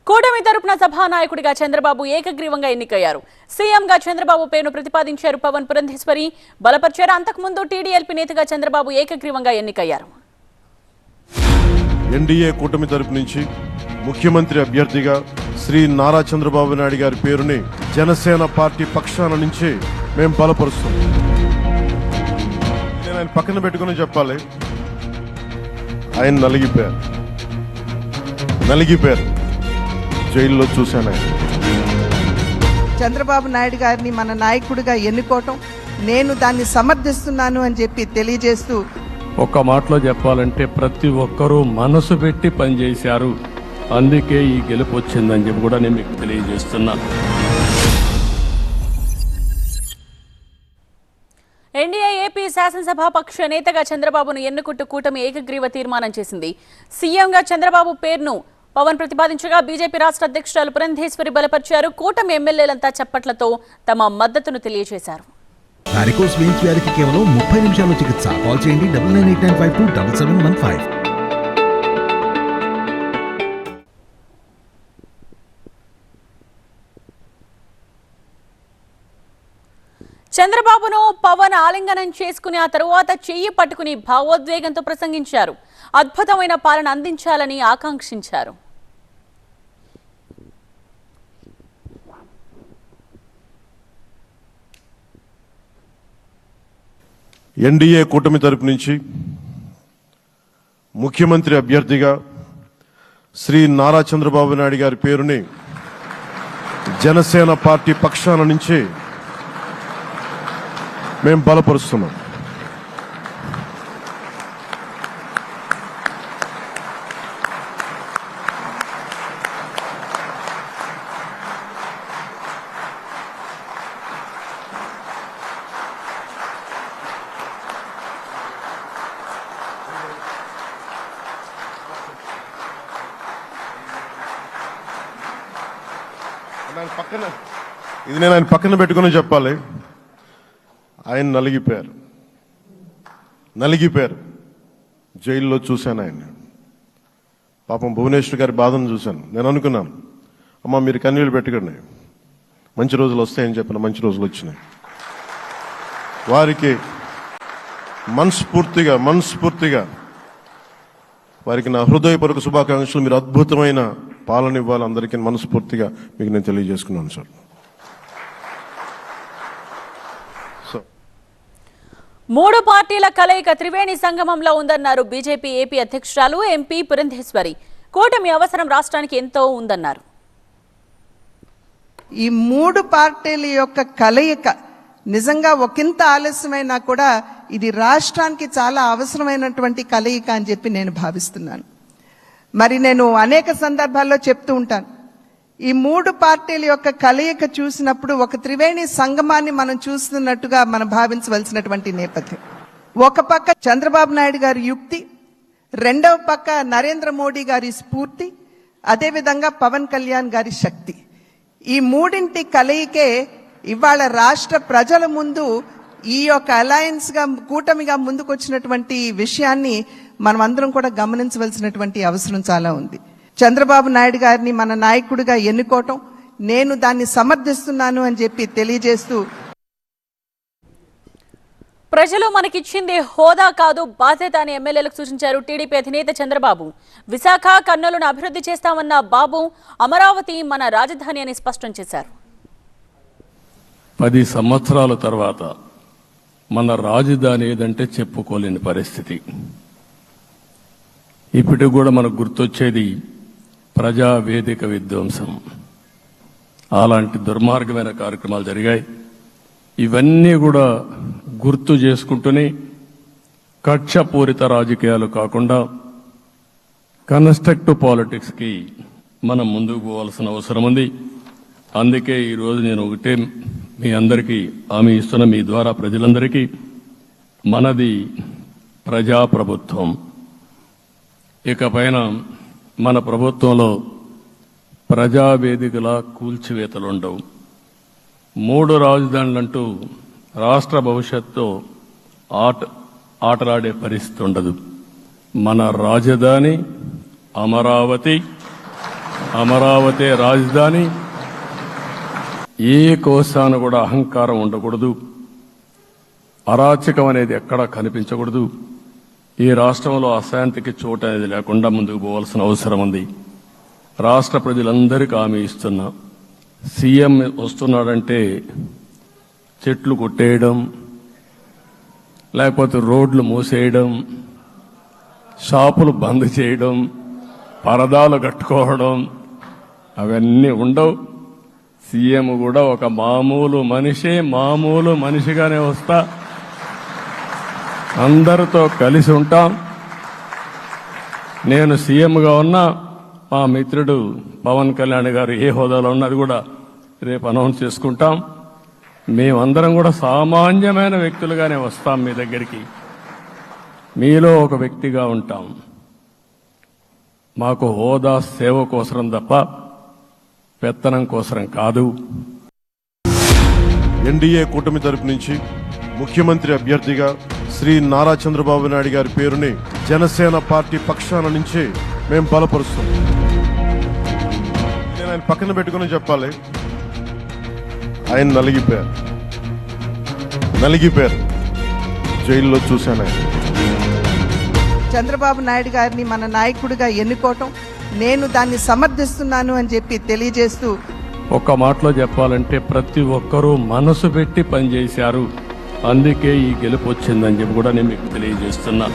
కూటమి తరపున సభానాయకుడిగా చంద్రబాబు ఏకగ్రీవంగా ఎన్నికయ్యారు. సీఎంగా చంద్రబాబు పేరును ప్రతిపాదించారు పవన్ పురంధేశ్వరి. బలపర్చారు. అంతకుముందు టీడీఎల్పీ నేతగా చంద్రబాబు ఏకగ్రీవంగా ఎన్నికయ్యారు. ఎన్డీఏ కూటమి తరపు నుంచి ముఖ్యమంత్రి అభ్యర్థిగా శ్రీ నారా చంద్రబాబు నాయుడు గారి పేరుని జనసేన పార్టీ పక్షాన నుంచి మేము బలపరుస్తాం. నేను ఆయన పక్కన పెట్టుకుని చెప్పాలి, ఆయన నలిగిపోయారు. జైల్లో చూశాను. చంద్రబాబు నాయుడు గారిని మన నాయకుడిగా ఎన్నుకోవటం నేను దాన్ని సమర్థిస్తున్నాను అని చెప్పి తెలియజేస్తూ, ఒక్క మాటలో చెప్పాలంటే ప్రతి ఒక్కరూ మనసు పెట్టి పనిచేశారు. అందుకే ఈ గెలుపు వచ్చిందని చెప్పి కూడా నేను మీకు తెలియజేస్తున్నాను. ఎన్డీఏ ఏపీ శాసనసభ పక్ష నేతగా చంద్రబాబును ఎన్నుకుంటూ కూటమి ఏకగ్రీవ తీర్మానం చేసింది. సీఎంగా చంద్రబాబు పేరును పవన్ ప్రతిపాదించగా బీజేపీ రాష్ట్ర అధ్యక్షురాలు పురంధేశ్వరి బలపరిచారు. కూటమి ఎమ్మెల్యేలంతా చప్పట్లతో తమ మద్దతును తెలియజేశారు. వారికోస్ వెయిన్స్ వ్యాధికి కేవలం 30 నిమిషాల్లో చికిత్స. కాల్ చేయండి 9989527715. చంద్రబాబును పవన్ ఆలింగనం చేసుకుని ఆ తరువాత చెయ్యి పట్టుకుని భావోద్వేగంతో ప్రసంగించారు. అద్భుతమైన పాలన అందించాలని ఆకాంక్షించారు. ఎన్డీఏ కూటమి తరపు నుంచి ముఖ్యమంత్రి అభ్యర్థిగా శ్రీ నారా చంద్రబాబు నాయుడు గారి పేరుని జనసేన పార్టీ పక్షాన నుంచి మేము బలపరుస్తున్నాం. ఇది నేను ఆయన పక్కన పెట్టుకుని చెప్పాలి, ఆయన నలిగిపోయారు. జైల్లో చూశాను ఆయన. పాపం భువనేశ్వర్ గారి బాధను చూశాను. నేను అనుకున్నాను, అమ్మ మీరు కన్నీళ్ళు పెట్టకండి, మంచి రోజులు వస్తాయని చెప్పిన మంచి రోజులు వచ్చినాయి. వారికి మనస్ఫూర్తిగా వారికి నా హృదయపూర్వక శుభాకాంక్షలు. మీరు అద్భుతమైన పాలన ఇవ్వాలి అందరికీ మనస్ఫూర్తిగా మీకు నేను తెలియజేసుకున్నాను సార్. మూడు పార్టీల కలయిక త్రివేణి సంగమంలో ఉందన్నారు బీజేపీ ఏపీ అధ్యక్షురాలు ఎంపీ పురంధేశ్వరి. కూటమి అవసరం రాష్ట్రానికి ఎంతో ఉందన్నారు. ఈ మూడు పార్టీల యొక్క కలయిక నిజంగా ఒకంత ఆలస్యమైనా కూడా ఇది రాష్ట్రానికి చాలా అవసరమైనటువంటి కలయిక అని చెప్పి నేను భావిస్తున్నాను. మరి నేను అనేక సందర్భాల్లో చెప్తూ ఉంటాను, ఈ మూడు పార్టీల యొక్క కలయిక చూసినప్పుడు ఒక త్రివేణి సంగమాన్ని మనం చూస్తున్నట్టుగా మనం భావించవలసినటువంటి నేపథ్యం. ఒక పక్క చంద్రబాబు నాయుడు గారి యుక్తి, రెండవ పక్క నరేంద్ర మోడీ గారి స్ఫూర్తి, అదేవిధంగా పవన్ కళ్యాణ్ గారి శక్తి. ఈ మూడింటి కలయికే ఇవాళ రాష్ట్ర ప్రజల ముందు ఈ యొక్క అలయన్స్ గా కూటమిగా ముందుకొచ్చినటువంటి విషయాన్ని మనం అందరం కూడా గమనించవలసినటువంటి అవసరం చాలా ఉంది. చంద్రబాబు నాయుడు గారిని మన నాయకుడిగా ఎన్నుకోవటం నేను దాన్ని సమర్థిస్తున్నాను అని చెప్పి తెలియజేస్తూ, ప్రజలు మనకిచ్చింది హోదా కాదు బాధ్యత అని ఎమ్మెల్యేలకు సూచించారు టీడీపీ అధినేత చంద్రబాబు. విశాఖ, కర్నూలును అభివృద్ధి చేస్తామన్న బాబు అమరావతి మన రాజధాని అని స్పష్టం చేశారు. 10 సంవత్సరాల తర్వాత మన రాజధాని ఏదంటే చెప్పుకోలేని పరిస్థితి. ఇప్పటికి కూడా మనకు గుర్తొచ్చేది ప్రజావేదిక విధ్వంసం. అలాంటి దుర్మార్గమైన కార్యక్రమాలు జరిగాయి. ఇవన్నీ కూడా గుర్తు చేసుకుంటూనే కక్షపూరిత రాజకీయాలు కాకుండా కన్స్ట్రక్టివ్ పాలిటిక్స్కి మనం ముందుకు పోవాల్సిన అవసరం ఉంది. అందుకే ఈరోజు నేను ఒకటే మీ అందరికీ హామీ ఇస్తున్న, మీ ద్వారా ప్రజలందరికీ, మనది ప్రజాప్రభుత్వం. ఇకపైన మన ప్రభుత్వంలో ప్రజావేదికల కూల్చివేతలుండవు. 3 రాజధానులంటూ రాష్ట్ర భవిష్యత్తు ఆటలాడే పరిస్థితి ఉండదు. మన రాజధాని అమరావతి, అమరావతి రాజధాని, ఏ కోశాన కూడా అహంకారం ఉండకూడదు, అరాచకం అనేది ఎక్కడా కనిపించకూడదు. ఈ రాష్ట్రంలో అశాంతికి చోటు అనేది లేకుండా ముందుకు పోవాల్సిన అవసరం ఉంది. రాష్ట్ర ప్రజలందరికీ హామీ ఇస్తున్నా, సీఎం వస్తున్నాడంటే చెట్లు కొట్టేయడం, లేకపోతే రోడ్లు మూసేయడం, షాపులు బంద్ చేయడం, పరదాలు కట్టుకోవడం అవన్నీ ఉండవు. సీఎం కూడా ఒక మామూలు మనిషిగానే వస్తా, అందరితో కలిసి ఉంటాం. నేను సీఎంగా ఉన్నా, మా మిత్రుడు పవన్ కళ్యాణ్ గారు ఏ హోదాలో ఉన్నది కూడా రేపు అనౌన్స్ చేసుకుంటాం. మేమందరం కూడా సామాన్యమైన వ్యక్తులుగానే వస్తాం మీ దగ్గరికి, మీలో ఒక వ్యక్తిగా ఉంటాం. మాకు హోదా సేవ కోసరం తప్ప పెత్తనం కోసరం కాదు. ఎన్డీఏ కూటమి తరపు నుంచి ముఖ్యమంత్రి అభ్యర్థిగా శ్రీ నారా చంద్రబాబు నాయుడు గారి పేరుని జనసేన పార్టీ పక్షాన నుంచి మేము బలపరుస్తాం. నేను ఆయన పక్కన పెట్టుకుని చెప్పాలి, ఆయన నలిగిపోయారు. జైల్లో చూశాను ఆయన. చంద్రబాబు నాయుడు గారిని మన నాయకుడిగా ఎన్నుకోవటం, నేను దాన్ని సమర్థిస్తున్నాను అని చెప్పి తెలియజేస్తూ, ఒక్క మాటలో చెప్పాలంటే ప్రతి ఒక్కరూ మనసు పెట్టి పనిచేశారు. అందుకే ఈ గెలుపు వచ్చిందని చెప్పి కూడా నేను మీకు తెలియజేస్తున్నా.